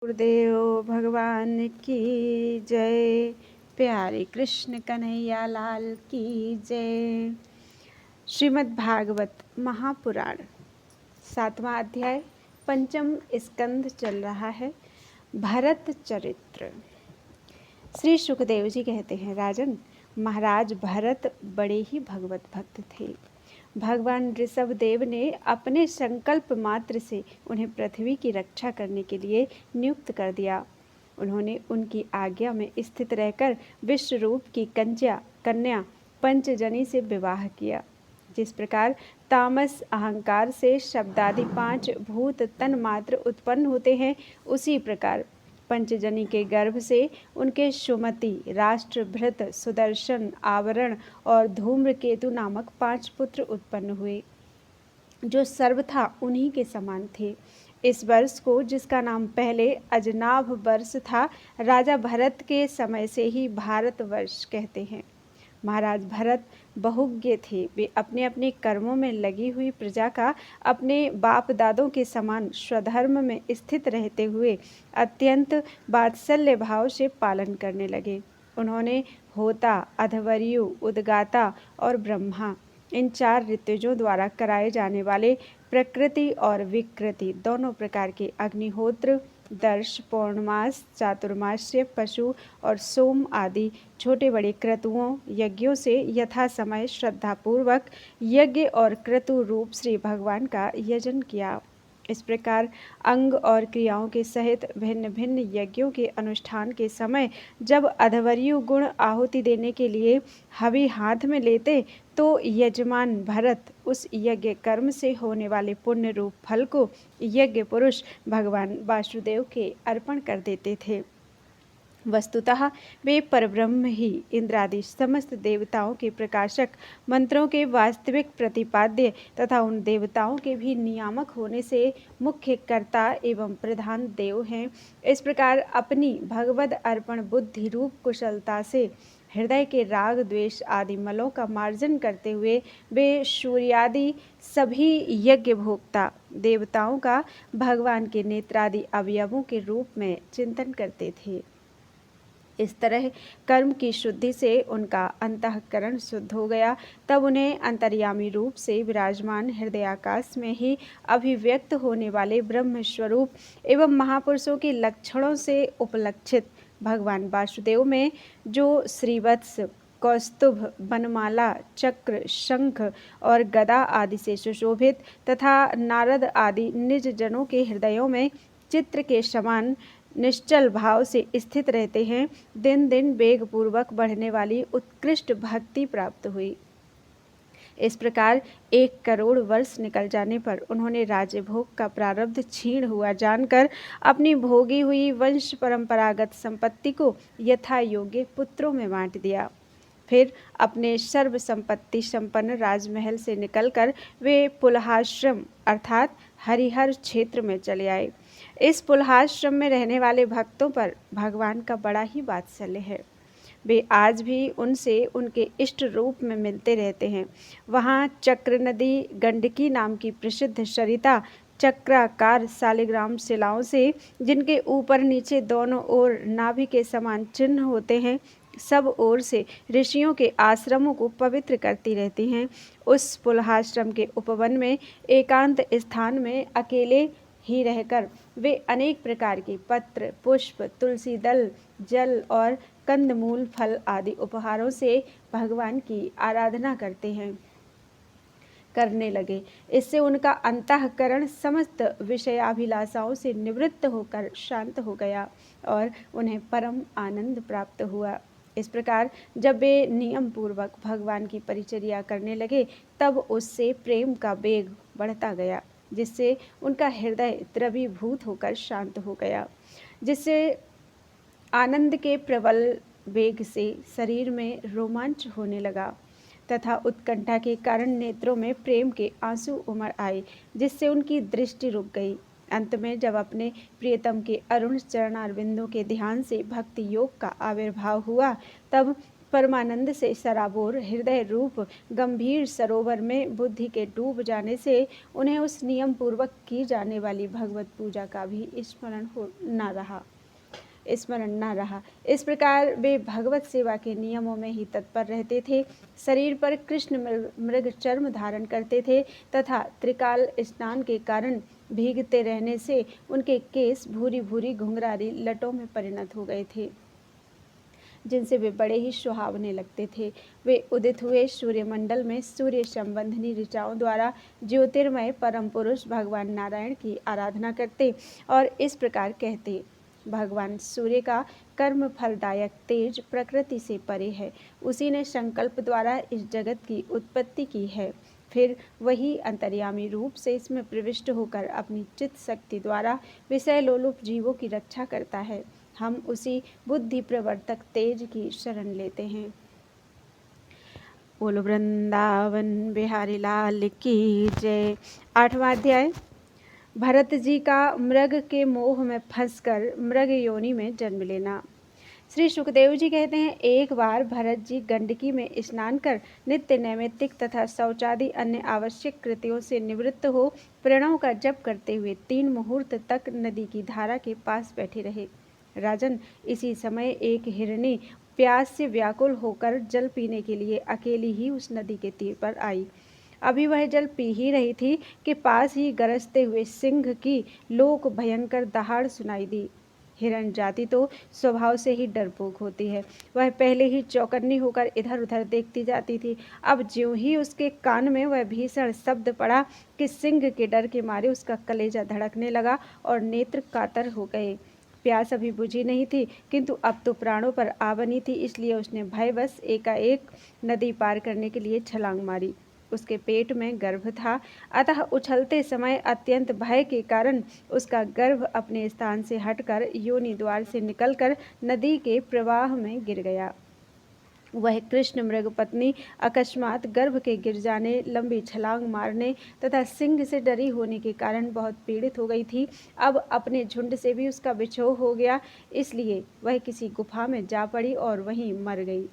गुरुदेव भगवान की जय। प्यारे कृष्ण कन्हैया लाल की जय। श्रीमद् भागवत महापुराण 7वां अध्याय पंचम स्कंध चल रहा है। भरत चरित्र। श्री सुखदेव जी कहते हैं, राजन, महाराज भरत बड़े ही भगवत भक्त थे। भगवान ऋषभ देव ने अपने संकल्प मात्र से उन्हें पृथ्वी की रक्षा करने के लिए नियुक्त कर दिया। उन्होंने उनकी आज्ञा में स्थित रहकर विश्वरूप की कन्या पंचजनी से विवाह किया। जिस प्रकार तामस अहंकार से शब्दादि 5 भूत तन मात्र उत्पन्न होते हैं, उसी प्रकार पंचजनी के गर्भ से उनके सुमति, राष्ट्रभृत, सुदर्शन, आवरण और धूम्रकेतु नामक 5 पुत्र उत्पन्न हुए, जो सर्वथा उन्हीं के समान थे। इस वर्ष को, जिसका नाम पहले अजनाभ वर्ष था, राजा भरत के समय से ही भारत वर्ष कहते हैं। महाराज भरत बहुज्ञ थे। वे अपने अपने कर्मों में लगी हुई प्रजा का अपने बाप दादों के समान स्वधर्म में स्थित रहते हुए अत्यंत वात्सल्य भाव से पालन करने लगे। उन्होंने होता, अधवर्यु, उद्गाता और ब्रह्मा, इन 4 ऋतुजों द्वारा कराए जाने वाले प्रकृति और विकृति दोनों प्रकार के अग्निहोत्र, दर्श, पौर्णमास, चातुर्मास्य, पशु और सोम आदि छोटे बड़े क्रतुओं यज्ञों से यथा समय श्रद्धापूर्वक यज्ञ और क्रतु रूप श्री भगवान का यजन किया। इस प्रकार अंग और क्रियाओं के सहित भिन्न भिन्न यज्ञों के अनुष्ठान के समय जब अधवर्यु गुण आहुति देने के लिए हवि हाथ में लेते, तो यजमान भरत उस यज्ञ कर्म से होने वाले पुण्य रूप फल को यज्ञ पुरुष भगवान वासुदेव के अर्पण कर देते थे। वस्तुतः वे परब्रह्म ही इंद्रादि समस्त देवताओं के प्रकाशक, मंत्रों के वास्तविक प्रतिपाद्य तथा उन देवताओं के भी नियामक होने से मुख्य कर्ता एवं प्रधान देव हैं। इस प्रकार अपनी भगवद अर्पण बुद्धि रूप कुशलता से हृदय के राग द्वेष आदि मलों का मार्जन करते हुए वे सूर्यादि सभी यज्ञ भोक्ता देवताओं का भगवान के नेत्रादि अवयवों के रूप में चिंतन करते थे। इस तरह कर्म की शुद्धि से उनका अंतःकरण शुद्ध हो गया। तब उन्हें अंतर्यामी रूप से विराजमान हृदयाकाश में ही अभिव्यक्त होने वाले ब्रह्म स्वरूप एवं महापुरुषों के लक्षणों से उपलक्षित भगवान वासुदेव में जो श्रीवत्स, कौस्तुभ, बनमाला, चक्र, शंख और गदा आदि से सुशोभित तथा नारद आदि निज जनों के हृदयों में चित्र के समान निश्चल भाव से स्थित रहते हैं, दिन दिन वेग पूर्वक बढ़ने वाली उत्कृष्ट भक्ति प्राप्त हुई। इस प्रकार 1 करोड़ वर्ष निकल जाने पर उन्होंने राज्यभोग का प्रारब्ध क्षीण हुआ जानकर अपनी भोगी हुई वंश परंपरागत संपत्ति को यथा योग्य पुत्रों में बांट दिया। फिर अपने सर्व संपत्ति संपन्न राजमहल से निकलकर वे पुलहाश्रम अर्थात हरिहर क्षेत्र में चले आए। इस पुलहाश्रम में रहने वाले भक्तों पर भगवान का बड़ा ही वात्सल्य है। वे आज भी उनसे उनके इष्ट रूप में मिलते रहते हैं। वहाँ चक्र नदी, गंडकी नाम की प्रसिद्ध सरिता चक्राकार शालिग्राम शिलाओं से, जिनके ऊपर नीचे दोनों ओर नाभि के समान चिन्ह होते हैं, सब ओर से ऋषियों के आश्रमों को पवित्र करती रहती हैं। उस पुलहाश्रम के उपवन में एकांत स्थान में अकेले ही रहकर वे अनेक प्रकार के पत्र, पुष्प, तुलसी दल, जल और कंदमूल, फल आदि उपहारों से भगवान की आराधना करने लगे। इससे उनका अंतःकरण समस्त विषयाभिलाषाओं से निवृत्त होकर शांत हो गया और उन्हें परम आनंद प्राप्त हुआ। इस प्रकार जब वे नियम पूर्वक भगवान की परिचर्या करने लगे, तब उससे प्रेम का वेग बढ़ता गया, जिससे उनका हृदय द्रवीभूत होकर शांत हो गया, जिससे आनंद के प्रबल वेग से शरीर में रोमांच होने लगा तथा उत्कंठा के कारण नेत्रों में प्रेम के आंसू उमड़ आए, जिससे उनकी दृष्टि रुक गई। अंत में जब अपने प्रियतम के अरुण चरणारविंदों के ध्यान से भक्ति योग का आविर्भाव हुआ, तब परमानंद से सराबोर हृदय रूप गंभीर सरोवर में बुद्धि के डूब जाने से उन्हें उस नियम पूर्वक की जाने वाली भगवत पूजा का भी स्मरण न रहा। इस प्रकार वे भगवत सेवा के नियमों में ही तत्पर रहते थे। शरीर पर कृष्ण मृग चर्म धारण करते थे तथा त्रिकाल स्नान के कारण भीगते रहने से उनके केस भूरी भूरी घुंघरारी लटों में परिणत हो गए थे, जिनसे वे बड़े ही सुहावने लगते थे। वे उदित हुए सूर्यमंडल में सूर्य संबंधिनी ऋचाओं द्वारा ज्योतिर्मय परम पुरुष भगवान नारायण की आराधना करते और इस प्रकार कहते, भगवान सूर्य का कर्म फलदायक तेज प्रकृति से परे है। उसी ने संकल्प द्वारा इस जगत की उत्पत्ति की है। फिर वही अंतर्यामी रूप से इसमें प्रविष्ट होकर अपनी चित्त शक्ति द्वारा विषय लोलुप जीवों की रक्षा करता है। हम उसी बुद्धि प्रवर्तक तेज की शरण लेते हैं। बोलो वृंदावन बिहारी लाल की जय। 8वां अध्याय। भरत जी का मृग के मोह में फंसकर मृग योनि में जन्म लेना। श्री सुखदेव जी कहते हैं, एक बार भरत जी गंडकी में स्नान कर नित्य नैमित्तिक तथा शौचादि अन्य आवश्यक कृत्यों से निवृत्त हो प्रणव का जप करते हुए 3 मुहूर्त तक नदी की धारा के पास बैठे रहे। राजन, इसी समय एक हिरणी प्यास से व्याकुल होकर जल पीने के लिए अकेली ही उस नदी के तीर पर आई। अभी वह जल पी ही रही थी कि पास ही गरजते हुए सिंह की लोक भयंकर दहाड़ सुनाई दी। हिरण जाति तो स्वभाव से ही डरपोक होती है। वह पहले ही चौकन्नी होकर इधर उधर देखती जाती थी। अब ज्यों ही उसके कान में वह भीषण शब्द पड़ा कि सिंह के डर के मारे उसका कलेजा धड़कने लगा और नेत्र कातर हो गए। प्यास अभी बुझी नहीं थी, किंतु अब तो प्राणों पर आ बनी थी, इसलिए उसने भयवश एकाएक नदी पार करने के लिए छलांग मारी। उसके पेट में गर्भ था, अतः उछलते समय अत्यंत भय के कारण उसका गर्भ अपने स्थान से हटकर योनि द्वार से निकलकर नदी के प्रवाह में गिर गया। वह कृष्ण मृग पत्नी अकस्मात गर्भ के गिर जाने, लंबी छलांग मारने तथा सिंह से डरी होने के कारण बहुत पीड़ित हो गई थी। अब अपने झुंड से भी उसका बिछोह हो गया, इसलिए वह किसी गुफा में जा पड़ी और वहीं मर गई।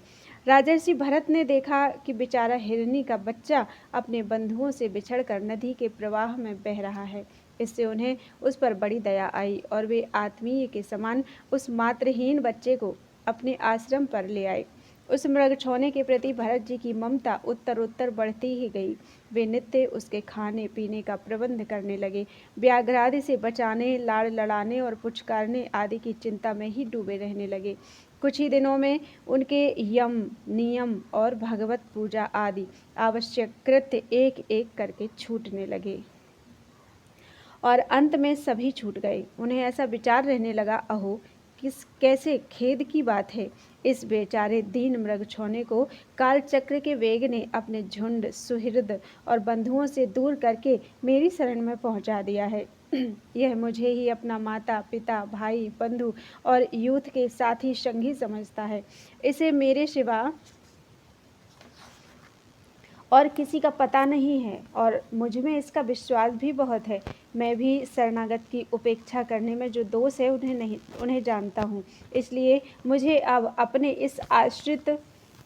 राजर्षि भरत ने देखा कि बेचारा हिरनी का बच्चा अपने बंधुओं से बिछड़कर नदी के प्रवाह में बह रहा है। इससे उन्हें उस पर बड़ी दया आई और वे आत्मीय के समान उस मातृहीन बच्चे को अपने आश्रम पर ले आए। उस मृगछौने के प्रति भरत जी की ममता उत्तरोत्तर बढ़ती ही गई। वे नित्य उसके खाने पीने का प्रबंध करने लगे। व्याघ्रादि से बचाने, लाड़ लड़ाने और पुचकारने आदि की चिंता में ही डूबे रहने लगे। कुछ ही दिनों में उनके यम, नियम और भगवत पूजा आदि आवश्यक कृत्य एक एक करके छूटने लगे और अंत में सभी छूट गए। उन्हें ऐसा विचार रहने लगा, अहो कैसे खेद की बात है, इस बेचारे दीन मृगछौने को कालचक्र के वेग ने अपने झुंड, सुहृद और बंधुओं से दूर करके मेरी शरण में पहुंचा दिया है। यह मुझे ही अपना माता पिता, भाई, बंधु और यूथ के साथी संगी समझता है। इसे मेरे सिवा और किसी का पता नहीं है और मुझ में इसका विश्वास भी बहुत है। मैं भी शरणागत की उपेक्षा करने में जो दोष है उन्हें जानता हूँ, इसलिए मुझे अब अपने इस आश्रित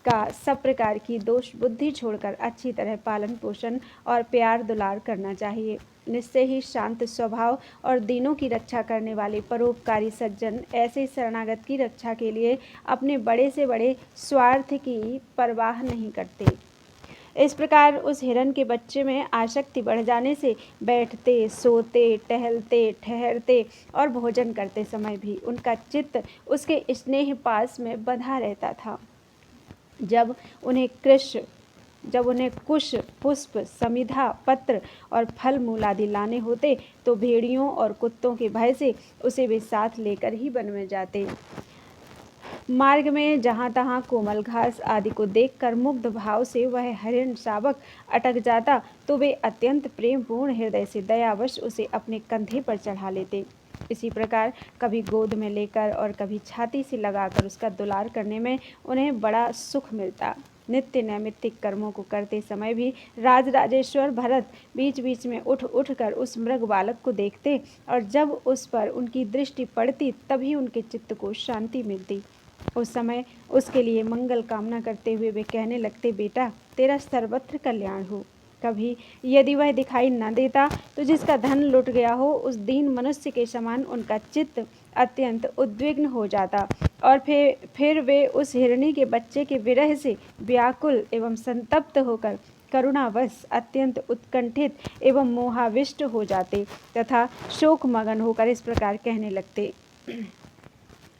का सब प्रकार की दोष बुद्धि छोड़कर अच्छी तरह पालन पोषण और प्यार दुलार करना चाहिए। निश्चय ही शांत स्वभाव और दीनों की रक्षा करने वाले परोपकारी सज्जन ऐसे शरणागत की रक्षा के लिए अपने बड़े से बड़े स्वार्थ की परवाह नहीं करते। इस प्रकार उस हिरण के बच्चे में आसक्ति बढ़ जाने से बैठते, सोते, टहलते, ठहरते और भोजन करते समय भी उनका चित्त उसके स्नेह पास में बंधा रहता था। जब उन्हें कुश, पुष्प, समिधा, पत्र और फल मूल आदि लाने होते तो भेड़ियों और कुत्तों के भय से उसे वे साथ लेकर ही वन में जाते। मार्ग में जहाँ तहाँ कोमल घास आदि को देखकर मुग्ध भाव से वह हरिण शावक अटक जाता तो वे अत्यंत प्रेमपूर्ण हृदय से दयावश उसे अपने कंधे पर चढ़ा लेते। इसी प्रकार कभी गोद में लेकर और कभी छाती से लगाकर उसका दुलार करने में उन्हें बड़ा सुख मिलता। नित्य नैमित्तिक कर्मों को करते समय भी राजराजेश्वर भरत बीच बीच में उठ कर उस मृग बालक को देखते और जब उस पर उनकी दृष्टि पड़ती तभी उनके चित्त को शांति मिलती। उस समय उसके लिए मंगल कामना करते हुए वे कहने लगते, बेटा तेरा सर्वत्र कल्याण हो। कभी यदि वह दिखाई न देता तो जिसका धन लुट गया हो उस दीन मनुष्य के समान उनका चित्त अत्यंत उद्विग्न हो जाता और फिर वे उस हिरणी के बच्चे के विरह से व्याकुल एवं संतप्त होकर करुणावश अत्यंत उत्कंठित एवं मोहाविष्ट हो जाते तथा शोक मगन होकर इस प्रकार कहने लगते,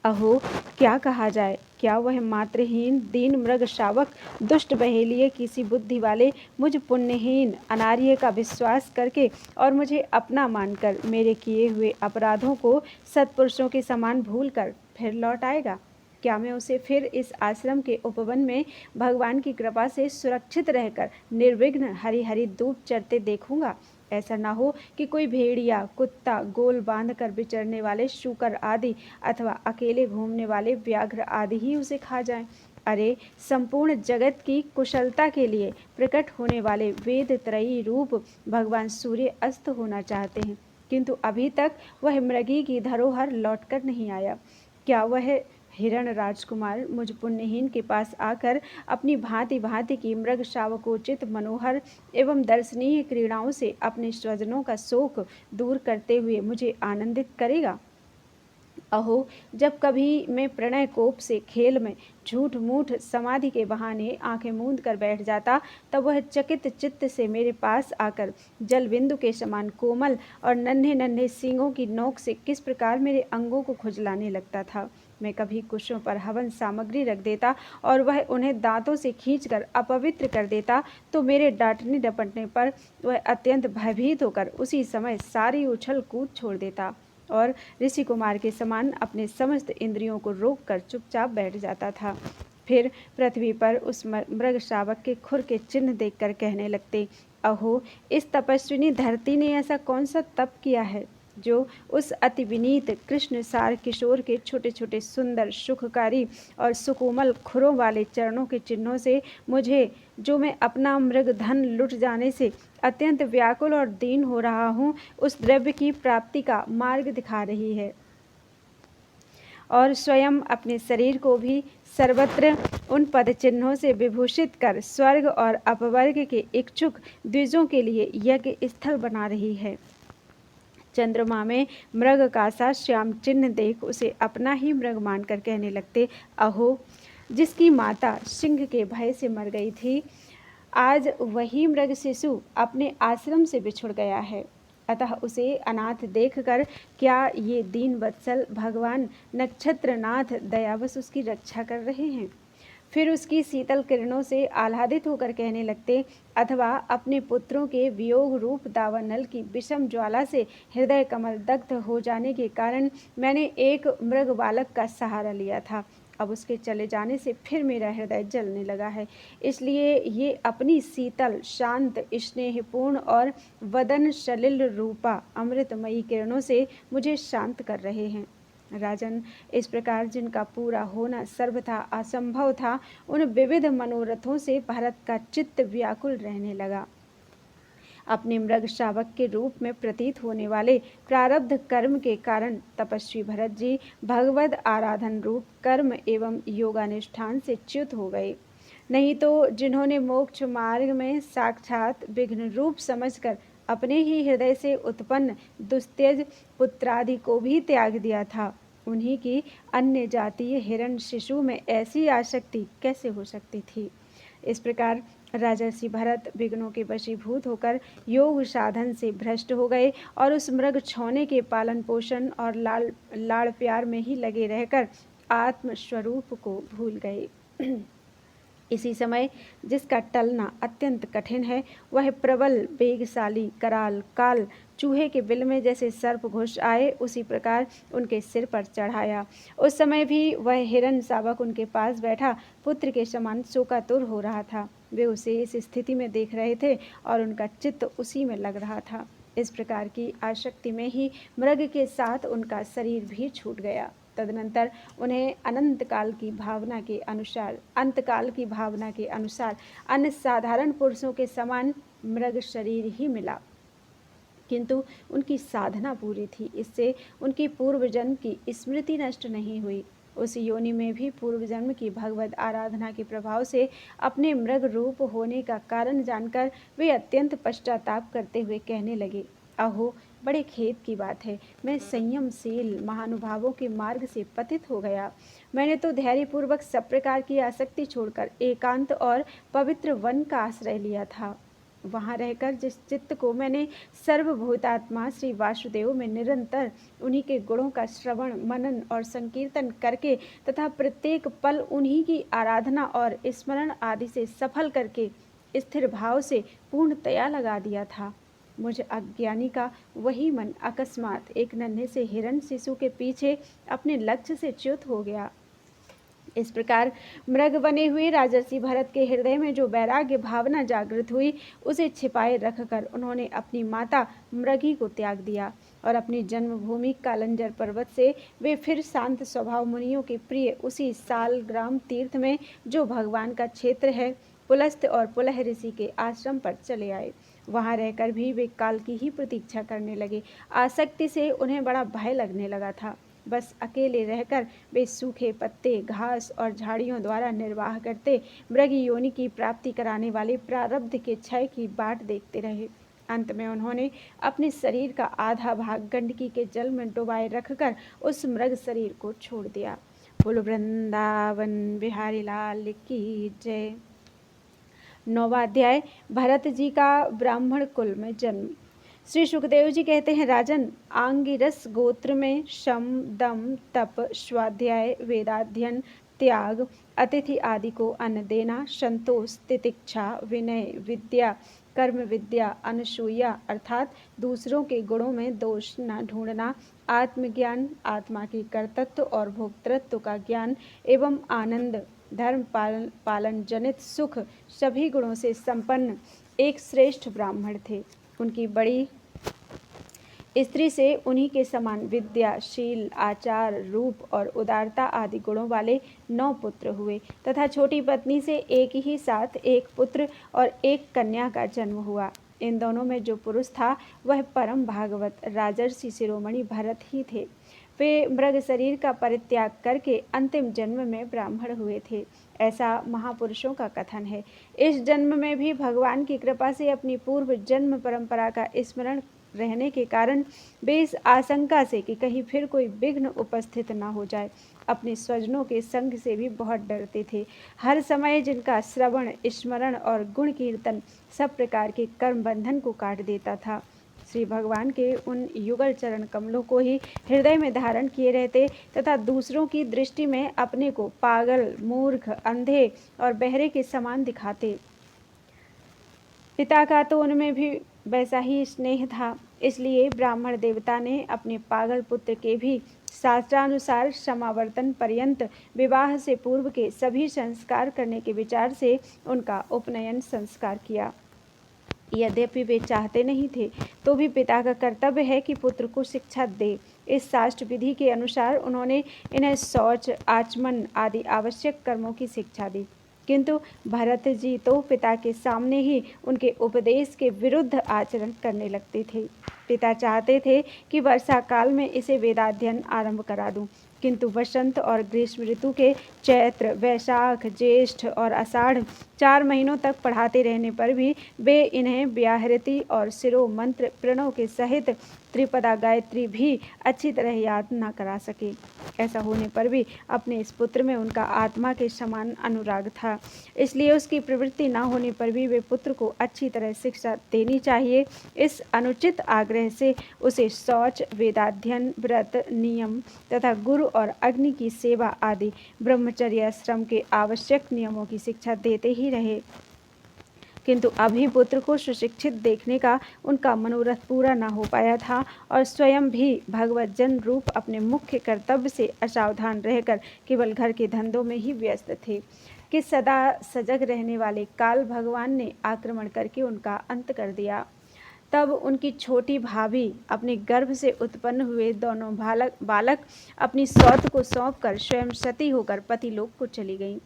अहो क्या कहा जाए, क्या वह मातृहीन दीन मृग शावक दुष्ट बहेलिए किसी बुद्धि वाले मुझ पुण्यहीन अनार्य का विश्वास करके और मुझे अपना मानकर मेरे किए हुए अपराधों को सत्पुरुषों के समान भूलकर फिर लौट आएगा? क्या मैं उसे फिर इस आश्रम के उपवन में भगवान की कृपा से सुरक्षित रहकर निर्विघ्न हरी हरी दूब चरते देखूंगा? ऐसा ना हो कि कोई भेड़िया, कुत्ता, गोल बांधकर विचरने वाले शूकर आदि अथवा अकेले घूमने वाले व्याघ्र आदि ही उसे खा जाएं। अरे संपूर्ण जगत की कुशलता के लिए प्रकट होने वाले वेद त्रयी रूप भगवान सूर्य अस्त होना चाहते हैं, किंतु अभी तक वह मृगी की धरोहर लौटकर नहीं आया। क्या वह हिरण राजकुमार मुझ पुण्यहीन के पास आकर अपनी भांति भांति की मृग शावकोचित मनोहर एवं दर्शनीय क्रीड़ाओं से अपने स्वजनों का शोक दूर करते हुए मुझे आनंदित करेगा? अहो जब कभी मैं प्रणय कोप से खेल में झूठ मूठ समाधि के बहाने आंखें मूंद कर बैठ जाता तब वह चकित चित्त से मेरे पास आकर जल बिंदु के समान कोमल और नन्हे नन्हे सींगों की नोक से किस प्रकार मेरे अंगों को खुजलाने लगता था। मैं कभी कुशों पर हवन सामग्री रख देता और वह उन्हें दांतों से खींचकर अपवित्र कर देता तो मेरे डांटने डपटने पर वह अत्यंत भयभीत होकर उसी समय सारी उछल कूद छोड़ देता और ऋषि कुमार के समान अपने समस्त इंद्रियों को रोककर चुपचाप बैठ जाता था। फिर पृथ्वी पर उस मृग शावक के खुर के चिन्ह देखकर कहने लगते, अहो इस तपस्विनी धरती ने ऐसा कौन सा तप किया है जो उस अति विनीत कृष्ण सार किशोर के छोटे छोटे सुंदर सुखकारी और सुकोमल खुरों वाले चरणों के चिन्हों से मुझे, जो मैं अपना मृग धन लुट जाने से अत्यंत व्याकुल और दीन हो रहा हूँ, उस द्रव्य की प्राप्ति का मार्ग दिखा रही है और स्वयं अपने शरीर को भी सर्वत्र उन पद चिन्हों से विभूषित कर स्वर्ग और अपवर्ग के इच्छुक द्विजों के लिए यज्ञ स्थल बना रही है। चंद्रमा में मृग का सा श्याम चिन्ह देख उसे अपना ही मृग मानकर कहने लगते, अहो जिसकी माता सिंह के भय से मर गई थी, आज वही मृग शिशु अपने आश्रम से बिछुड़ गया है। अतः उसे अनाथ देखकर क्या ये दीन वत्सल भगवान नक्षत्रनाथ दयावश उसकी रक्षा कर रहे हैं? फिर उसकी शीतल किरणों से आह्लादित होकर कहने लगते, अथवा अपने पुत्रों के वियोग रूप दावानल की विषम ज्वाला से हृदय कमल दग्ध हो जाने के कारण मैंने एक मृग बालक का सहारा लिया था, अब उसके चले जाने से फिर मेरा हृदय जलने लगा है। इसलिए ये अपनी शीतल शांत स्नेहपूर्ण और वदन सलिल रूपा अमृतमयी किरणों से मुझे शांत कर रहे हैं। राजन, इस प्रकार जिनका पूरा होना सर्वथा असंभव था, उन विविध मनोरथों से भरत का चित्त व्याकुल रहने लगा। अपने मृग शावक के रूप में प्रतीत होने वाले प्रारब्ध कर्म के कारण तपस्वी भरत जी भगवद आराधन रूप कर्म एवं योगानुष्ठान से च्युत हो गए। नहीं तो जिन्होंने मोक्ष मार्ग में साक्षात विघ्न रूप समझकर अपने ही हृदय से उत्पन्न दुस्तेज पुत्रादि को भी त्याग दिया था, उन्हीं की अन्य जातीय हिरण शिशु में ऐसी आसक्ति कैसे हो सकती थी? इस प्रकार राजर्षि भरत विघ्नों के वशीभूत होकर योग साधन से भ्रष्ट हो गए और उस मृग छौने के पालन पोषण और लाड़ प्यार में ही लगे रहकर आत्मस्वरूप को भूल गए। इसी समय जिसका टलना अत्यंत कठिन है, वह प्रबल वेगशाली कराल काल चूहे के बिल में जैसे सर्प घुस आए उसी प्रकार उनके सिर पर चढ़ाया। उस समय भी वह हिरण शावक उनके पास बैठा पुत्र के समान शोकातुर हो रहा था। वे उसे इस स्थिति में देख रहे थे और उनका चित्त उसी में लग रहा था। इस प्रकार की आसक्ति में ही मृग के साथ उनका शरीर भी छूट गया। तदनंतर उन्हें अंतकाल की भावना के अनुसार अन्य साधारण पुरुषों के समान मृग शरीर ही मिला, किंतु उनकी साधना पूरी थी, इससे उनकी पूर्व जन्म की स्मृति नष्ट नहीं हुई। उस योनि में भी पूर्व जन्म की भगवत आराधना के प्रभाव से अपने मृग रूप होने का कारण जानकर वे अत्यंत पश्चाताप करते हुए कहने लगे, अहो, बड़े खेद की बात है, मैं संयमशील महानुभावों के मार्ग से पतित हो गया। मैंने तो धैर्यपूर्वक सब प्रकार की आसक्ति छोड़कर एकांत और पवित्र वन का आश्रय लिया था। वहाँ रहकर जिस चित्त को मैंने सर्वभूतात्मा श्री वासुदेव में निरंतर उन्हीं के गुणों का श्रवण मनन और संकीर्तन करके तथा प्रत्येक पल उन्हीं की आराधना और स्मरण आदि से सफल करके स्थिर भाव से पूर्णतया लगा दिया था, मुझ अज्ञानी का वही मन अकस्मात एक नन्हे से हिरण शिशु के पीछे अपने लक्ष्य से च्युत हो गया। इस प्रकार मृग बने हुए राजर्षि भरत के हृदय में जो वैराग्य भावना जागृत हुई, उसे छिपाए रखकर उन्होंने अपनी माता मृगी को त्याग दिया और अपनी जन्मभूमि कालंजर पर्वत से वे फिर शांत स्वभाव मुनियों के प्रिय उसी सालग्राम तीर्थ में, जो भगवान का क्षेत्र है, पुलस्त्य और पुलह ऋषि के आश्रम पर चले आए। वहाँ रहकर भी वे काल की ही प्रतीक्षा करने लगे। आसक्ति से उन्हें बड़ा भय लगने लगा था। बस अकेले रहकर वे सूखे पत्ते, घास और झाड़ियों द्वारा निर्वाह करते मृगी योनि की प्राप्ति कराने वाले प्रारब्ध के क्षय की बाट देखते रहे। अंत में उन्होंने अपने शरीर का आधा भाग गंडकी के जल में डुबाए रखकर उस मृग शरीर को छोड़ दिया। बोलो वृंदावन बिहारी लाल की जय। 9वां अध्याय, भरत जी का ब्राह्मण कुल में जन्म। श्री सुखदेव जी कहते हैं, राजन, आंगिरस गोत्र में शम दम तप स्वाध्याय वेदाध्ययन त्याग अतिथि आदि को अन्न देना, संतोष तितिक्षा विनय विद्या कर्म विद्या अनुसूया अर्थात दूसरों के गुणों में दोष न ढूंढना, आत्मज्ञान आत्मा के कर्तृत्व और भोक्तृत्व का ज्ञान एवं आनंद धर्म पालन जनित सुख सभी गुणों से संपन्न एक श्रेष्ठ ब्राह्मण थे। उनकी बड़ी स्त्री से उन्हीं के समान विद्या शील आचार रूप और उदारता आदि गुणों वाले 9 पुत्र हुए तथा छोटी पत्नी से एक ही साथ एक पुत्र और एक कन्या का जन्म हुआ। इन दोनों में जो पुरुष था वह परम भागवत राजर्षि शिरोमणि भरत ही थे। वे मृग शरीर का परित्याग करके अंतिम जन्म में ब्राह्मण हुए थे, ऐसा महापुरुषों का कथन है। इस जन्म में भी भगवान की कृपा से अपनी पूर्व जन्म परंपरा का स्मरण रहने के कारण वे इस आशंका से कि कहीं फिर कोई विघ्न उपस्थित न हो जाए, अपने स्वजनों के संग से भी बहुत डरते थे। हर समय जिनका श्रवण स्मरण और गुण कीर्तन सब प्रकार के कर्म बंधन को काट देता था, श्री भगवान के उन युगल चरण कमलों को ही हृदय में धारण किए रहते तथा दूसरों की दृष्टि में अपने को पागल मूर्ख अंधे और बहरे के समान दिखाते। पिता का तो उनमें भी वैसा ही स्नेह था, इसलिए ब्राह्मण देवता ने अपने पागल पुत्र के भी शास्त्रानुसार समावर्तन पर्यंत विवाह से पूर्व के सभी संस्कार करने के विचार से उनका उपनयन संस्कार किया। यद्यपि वे चाहते नहीं थे तो भी पिता का कर्तव्य है कि पुत्र को शिक्षा दे। इस शास्त्र विधि के अनुसार उन्होंने इन्हें शौच आचमन आदि आवश्यक कर्मों की शिक्षा दी, किंतु भरत जी तो पिता के सामने ही उनके उपदेश के विरुद्ध आचरण करने लगते थे। पिता चाहते थे कि वर्षा काल में इसे वेदाध्ययन आरंभ करा दूं, किंतु वसंत और ग्रीष्म ऋतु के चैत्र वैशाख ज्येष्ठ और आषाढ़ 4 महीनों तक पढ़ाते रहने पर भी वे इन्हें व्याहृति और शिरो मंत्र प्रणव के सहित त्रिपदा गायत्री भी अच्छी तरह याद न करा सके। ऐसा होने पर भी अपने इस पुत्र में उनका आत्मा के समान अनुराग था, इसलिए उसकी प्रवृत्ति न होने पर भी वे पुत्र को अच्छी तरह शिक्षा देनी चाहिए। इस अनुचित आग्रह से उसे शौच वेदाध्ययन व्रत नियम तथा गुरु और अग्नि की सेवा आदि ब्रह्मचर्य श्रम के आवश्यक नियमों की शिक्षा देते ही रहे, किंतु अभी पुत्र को सुशिक्षित देखने का उनका मनोरथ पूरा न हो पाया था और स्वयं भी भगवत जन रूप अपने मुख्य कर्तव्य से असावधान रहकर केवल घर के धंधों में ही व्यस्त थे कि सदा सजग रहने वाले काल भगवान ने आक्रमण करके उनका अंत कर दिया। तब उनकी छोटी भाभी अपने गर्भ से उत्पन्न हुए दोनों बालक अपनी सौत को सौंपकर स्वयं सती होकर पतिलोक को चली गईं।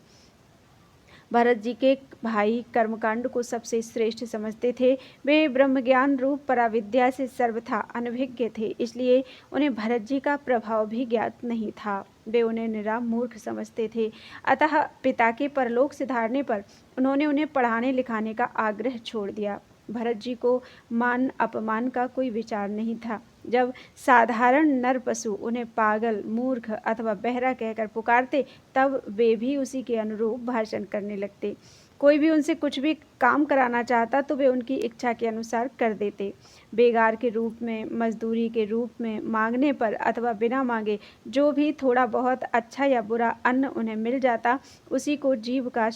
भरत जी के भाई कर्मकांड को सबसे श्रेष्ठ समझते थे। वे ब्रह्मज्ञान रूप पराविद्या से सर्वथा अनभिज्ञ थे, इसलिए उन्हें भरत जी का प्रभाव भी ज्ञात नहीं था। वे उन्हें निरा मूर्ख समझते थे। अतः पिता के परलोक सिधारने पर उन्होंने उन्हें पढ़ाने लिखाने का आग्रह छोड़ दिया। भरत जी को मान अपमान का कोई विचार नहीं था। जब साधारण नर पशु उन्हें पागल, मूर्ख अथवा बहरा कहकर पुकारते, तब वे भी उसी के अनुरूप भाषण करने लगते। कोई भी उनसे कुछ भी काम कराना चाहता तो वे उनकी इच्छा के अनुसार कर देते। बेगार के रूप में, मजदूरी के रूप में मांगने पर अथवा बिना मांगे जो भी थोड़ा बहुत अच्छा या बुरा अन्न उन्हें मिल जाता, उसी को जीभ का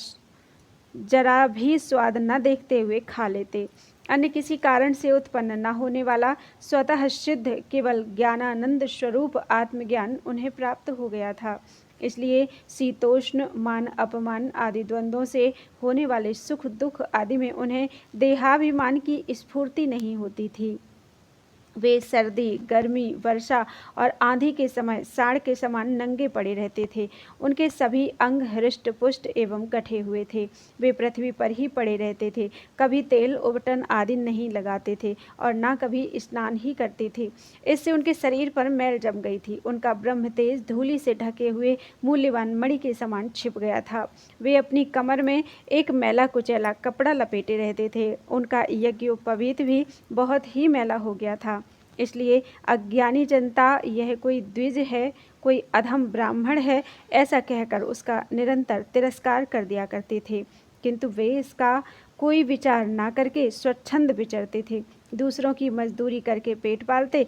जरा भी स्वाद न देखते हुए खा लेते। अन्य किसी कारण से उत्पन्न न होने वाला स्वतः सिद्ध केवल ज्ञानानंद स्वरूप आत्मज्ञान उन्हें प्राप्त हो गया था। इसलिए शीतोष्ण, मान अपमान आदि द्वंद्वों से होने वाले सुख दुख आदि में उन्हें देहाभिमान की स्फूर्ति नहीं होती थी। वे सर्दी, गर्मी, वर्षा और आंधी के समय साड़ के समान नंगे पड़े रहते थे। उनके सभी अंग हृष्ट पुष्ट एवं कटे हुए थे। वे पृथ्वी पर ही पड़े रहते थे, कभी तेल उबटन आदि नहीं लगाते थे और न कभी स्नान ही करते थे। इससे उनके शरीर पर मैल जम गई थी। उनका ब्रह्म तेज धूलि से ढके हुए मूल्यवान मणि के समान छिप गया था। वे अपनी कमर में एक मैला कुचैला कपड़ा लपेटे रहते थे। उनका यज्ञोपवीत भी बहुत ही मैला हो गया था। इसलिए अज्ञानी जनता यह कोई द्विज है, कोई अधम ब्राह्मण है, ऐसा कहकर उसका निरंतर तिरस्कार कर दिया करते थे। किंतु वे इसका कोई विचार ना करके स्वच्छंद विचरते थे। दूसरों की मजदूरी करके पेट पालते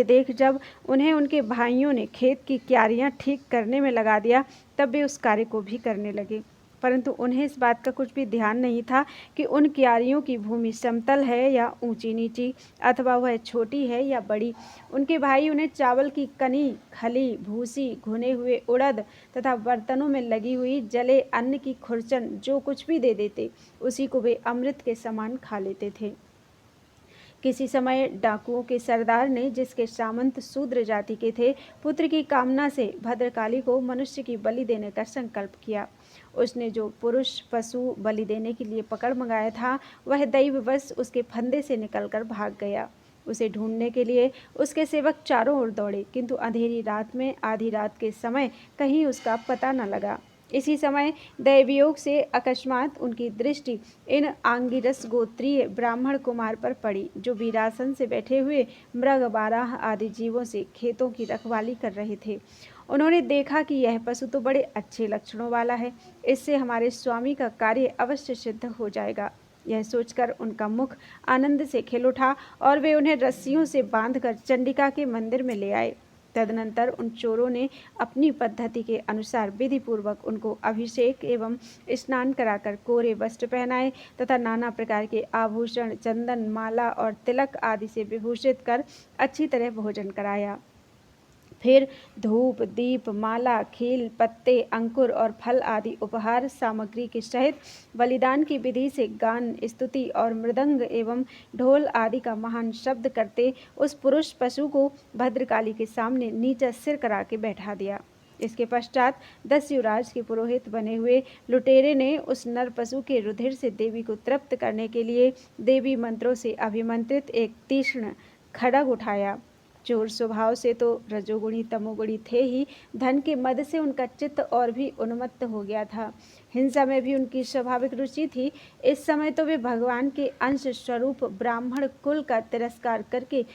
देख जब उन्हें उनके भाइयों ने खेत की क्यारियां ठीक करने में लगा दिया, तब वे उस कार्य को भी करने लगे। परंतु उन्हें इस बात का कुछ भी ध्यान नहीं था कि उन क्यारियों की भूमि समतल है या ऊंची नीची, अथवा वह छोटी है या बड़ी। उनके भाई उन्हें चावल की कनी, खली, भूसी, भुने हुए उड़द तथा बर्तनों में लगी हुई जले अन्न की खुरचन जो कुछ भी दे देते, उसी को वे अमृत के समान खा लेते थे। किसी समय डाकुओं के सरदार ने, जिसके सामंत शूद्र जाति के थे, पुत्र की कामना से भद्रकाली को मनुष्य की बलि देने का संकल्प किया। उसने जो पुरुष पशु बलि देने के लिए पकड़ मंगाया था, वह दैववश उसके फंदे से निकलकर भाग गया। उसे ढूंढने के लिए उसके सेवक चारों ओर दौड़े, किंतु अंधेरी रात में आधी रात के समय कहीं उसका पता न लगा। इसी समय दैवयोग से अकस्मात उनकी दृष्टि इन आंगिरस गोत्रीय ब्राह्मण कुमार पर पड़ी, जो वीरासन से बैठे हुए मृग, बारह आदि जीवों से खेतों की रखवाली कर रहे थे। उन्होंने देखा कि यह पशु तो बड़े अच्छे लक्षणों वाला है, इससे हमारे स्वामी का कार्य अवश्य सिद्ध हो जाएगा। यह सोचकर उनका मुख आनंद से खिल उठा और वे उन्हें रस्सियों से बांधकर चंडिका के मंदिर में ले आए। तदनंतर उन चोरों ने अपनी पद्धति के अनुसार विधि पूर्वक उनको अभिषेक एवं स्नान कराकर कोरे वस्त्र पहनाए तथा नाना प्रकार के आभूषण, चंदन, माला और तिलक आदि से विभूषित कर अच्छी तरह भोजन कराया। फिर धूप, दीप, माला, खील, पत्ते, अंकुर और फल आदि उपहार सामग्री के सहित बलिदान की विधि से गान, स्तुति और मृदंग एवं ढोल आदि का महान शब्द करते उस पुरुष पशु को भद्रकाली के सामने नीचा सिर करा के बैठा दिया। इसके पश्चात 10 युवराज के पुरोहित बने हुए लुटेरे ने उस नर पशु के रुधिर से देवी को तृप्त करने के लिए देवी मंत्रों से अभिमंत्रित एक तीक्ष्ण खड्ग उठाया। चोर स्वभाव से तो रजोगुणी तमोगुणी थे ही, धन के मद से उनका चित्त और भी उन्मत्त हो गया था। हिंसा में भी उनकी स्वाभाविक रुचि थी। इस समय तो वे भगवान के अंश स्वरूप ब्राह्मण कुल का तिरस्कार करके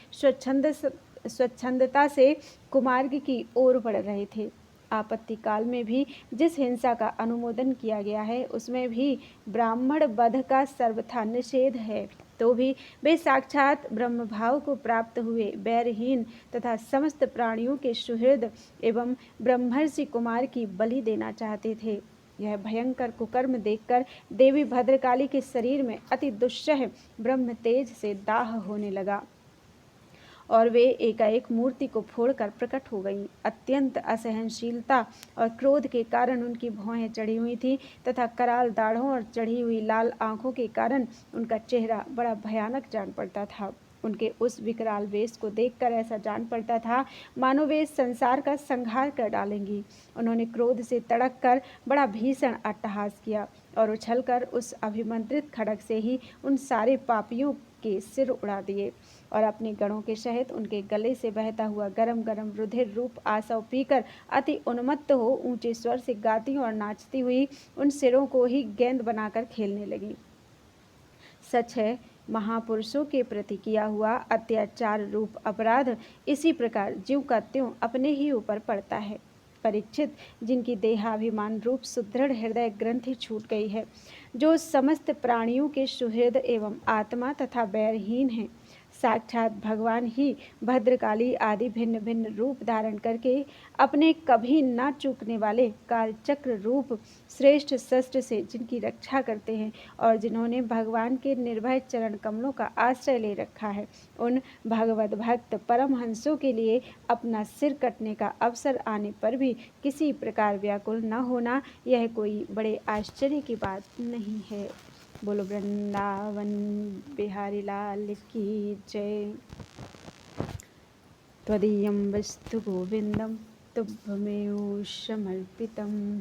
स्वच्छंदता से कुमार्ग की ओर बढ़ रहे थे। आपत्ति काल में भी जिस हिंसा का अनुमोदन किया गया है, उसमें भी ब्राह्मण वध का सर्वथा निषेध है। तो भी वे साक्षात ब्रह्म भाव को प्राप्त हुए बैरहीन तथा समस्त प्राणियों के सुहृद एवं ब्रह्मर्षि कुमार की बलि देना चाहते थे। यह भयंकर कुकर्म देखकर देवी भद्रकाली के शरीर में अति दुस्सह ब्रह्म तेज से दाह होने लगा और वे एकाएक मूर्ति को फोड़कर प्रकट हो गईं। अत्यंत असहनशीलता और क्रोध के कारण उनकी भौहें चढ़ी हुई थी तथा कराल दाढ़ों और चढ़ी हुई लाल आंखों के कारण उनका चेहरा बड़ा भयानक जान पड़ता था। उनके उस विकराल वेश को देखकर ऐसा जान पड़ता था मानो वे इस संसार का संहार कर डालेंगी। उन्होंने क्रोध से तड़क कर बड़ा भीषण अट्टहास किया और उछलकर उस अभिमंत्रित खड्ग से ही उन सारे पापियों के सिर उड़ा दिए और अपने गणों के सहित उनके गले से बहता हुआ गरम गरम रुधिर रूप आसव पीकर अति उन्मत्त हो ऊंचे स्वर से गाती और नाचती हुई उन सिरों को ही गेंद बनाकर खेलने लगी। सच है, महापुरुषों के प्रति किया हुआ अत्याचार रूप अपराध इसी प्रकार ज्यों का त्यों अपने ही ऊपर पड़ता है। परीक्षित, जिनकी देहाभिमान रूप सुदृढ़ हृदय ग्रंथि छूट गई है, जो समस्त प्राणियों के सुहृद एवं आत्मा तथा बैरहीन हैं, साक्षात भगवान ही भद्रकाली आदि भिन्न भिन्न रूप धारण करके अपने कभी न चूकने वाले कालचक्र रूप श्रेष्ठ शस्त्र से जिनकी रक्षा करते हैं और जिन्होंने भगवान के निर्भय चरण कमलों का आश्रय ले रखा है, उन भगवत भक्त परमहंसों के लिए अपना सिर कटने का अवसर आने पर भी किसी प्रकार व्याकुल न होना, यह कोई बड़े आश्चर्य की बात नहीं है। बोलो वृंदावन बिहारी लाल की जय। त्वदीयं वस्तु गोविंदम तुभ्यमेव समर्पितम्।